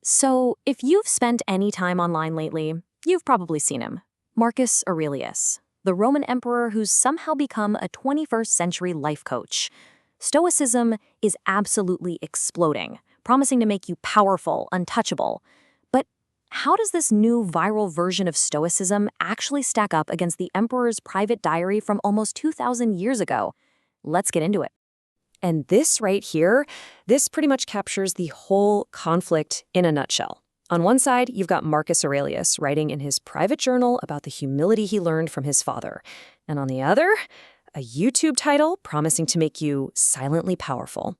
So, if you've spent any time online lately, you've probably seen him. Marcus Aurelius, the Roman emperor who's somehow become a 21st century life coach. Stoicism is absolutely exploding, promising to make you powerful, untouchable. But how does this new viral version of Stoicism actually stack up against the emperor's private diary from almost 2,000 years ago? Let's get into it. And this right here, this pretty much captures the whole conflict in a nutshell. On one side, you've got Marcus Aurelius writing in his private journal about the humility he learned from his father. And on the other, a YouTube title promising to make you silently powerful.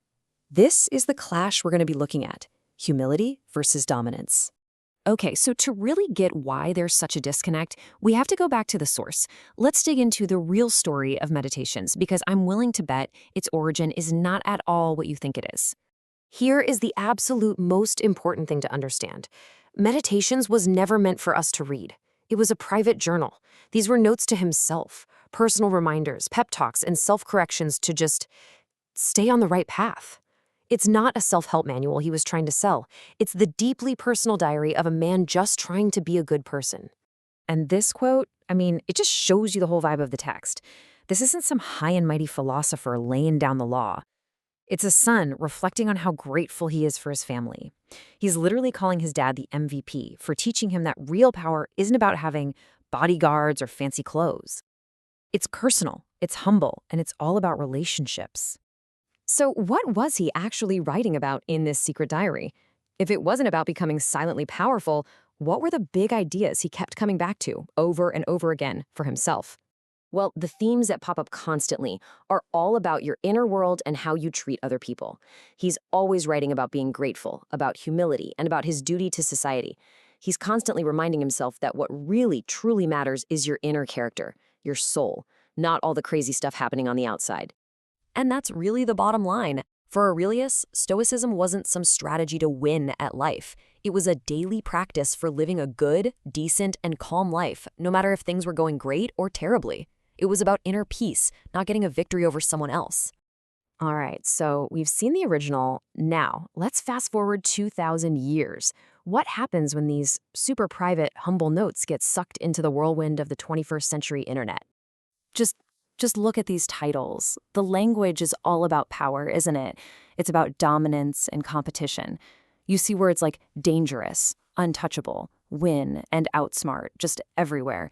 This is the clash we're going to be looking at: humility versus dominance. Okay, so to really get why there's such a disconnect, we have to go back to the source. Let's dig into the real story of meditations, because I'm willing to bet its origin is not at all what you think it is. Here is the absolute most important thing to understand. Meditations was never meant for us to read. It was a private journal. These were notes to himself, personal reminders, pep talks, and self-corrections to just stay on the right path. It's not a self-help manual he was trying to sell. It's the deeply personal diary of a man just trying to be a good person. And this quote, it just shows you the whole vibe of the text. This isn't some high and mighty philosopher laying down the law. It's a son reflecting on how grateful he is for his family. He's literally calling his dad the MVP for teaching him that real power isn't about having bodyguards or fancy clothes. It's personal, it's humble, and it's all about relationships. So what was he actually writing about in this secret diary? If it wasn't about becoming silently powerful, what were the big ideas he kept coming back to over and over again for himself? Well, the themes that pop up constantly are all about your inner world and how you treat other people. He's always writing about being grateful, about humility, and about his duty to society. He's constantly reminding himself that what really, truly matters is your inner character, your soul, not all the crazy stuff happening on the outside. And that's really the bottom line. For Aurelius, Stoicism wasn't some strategy to win at life. It was a daily practice for living a good, decent, and calm life, no matter if things were going great or terribly. It was about inner peace, not getting a victory over someone else. All right, so we've seen the original. Now, let's fast forward 2,000 years. What happens when these super private, humble notes get sucked into the whirlwind of the 21st century internet? Just look at these titles. The language is all about power, isn't it? It's about dominance and competition. You see words like dangerous, untouchable, win, and outsmart just everywhere.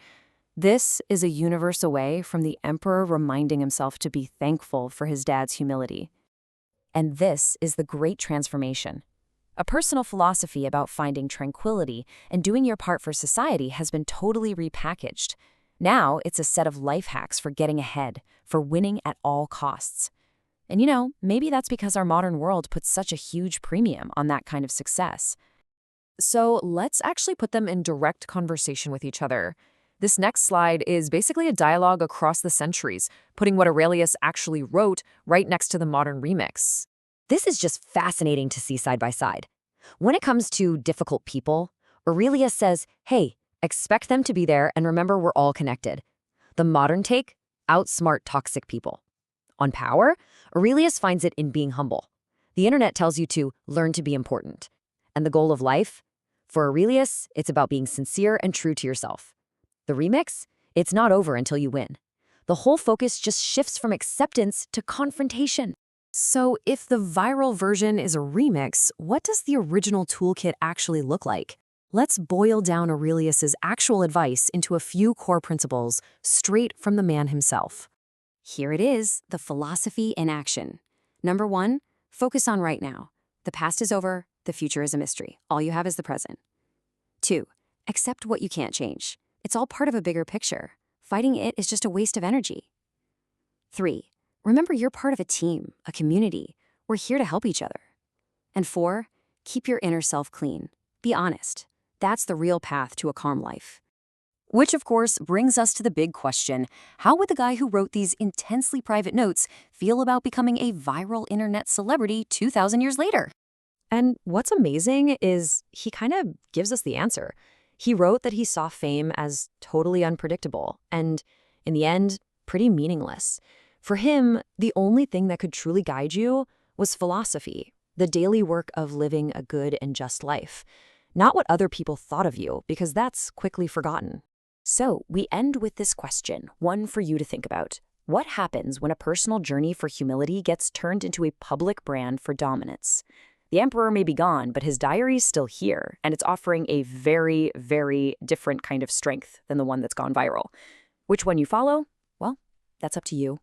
This is a universe away from the emperor reminding himself to be thankful for his dad's humility. And this is the great transformation. A personal philosophy about finding tranquility and doing your part for society has been totally repackaged. Now it's a set of life hacks for getting ahead, for winning at all costs. And maybe that's because our modern world puts such a huge premium on that kind of success. So let's actually put them in direct conversation with each other. This next slide is basically a dialogue across the centuries, putting what Aurelius actually wrote right next to the modern remix. This is just fascinating to see side by side. When it comes to difficult people, Aurelius says, hey, expect them to be there and remember we're all connected. The modern take, outsmart toxic people. On power, Aurelius finds it in being humble. The internet tells you to learn to be important. And the goal of life? For Aurelius, it's about being sincere and true to yourself. The remix? It's not over until you win. The whole focus just shifts from acceptance to confrontation. So if the viral version is a remix, what does the original toolkit actually look like? Let's boil down Aurelius's actual advice into a few core principles straight from the man himself. Here it is, the philosophy in action. Number 1, focus on right now. The past is over, the future is a mystery. All you have is the present. 2, accept what you can't change. It's all part of a bigger picture. Fighting it is just a waste of energy. 3, remember you're part of a team, a community. We're here to help each other. And 4, keep your inner self clean. Be honest. That's the real path to a calm life. Which, of course, brings us to the big question. How would the guy who wrote these intensely private notes feel about becoming a viral internet celebrity 2,000 years later? And what's amazing is he kind of gives us the answer. He wrote that he saw fame as totally unpredictable and, in the end, pretty meaningless. For him, the only thing that could truly guide you was philosophy, the daily work of living a good and just life, not what other people thought of you, because that's quickly forgotten. So, we end with this question, one for you to think about. What happens when a personal journey for humility gets turned into a public brand for dominance? The emperor may be gone, but his diary is still here, and it's offering a very, very different kind of strength than the one that's gone viral. Which one you follow? Well, that's up to you.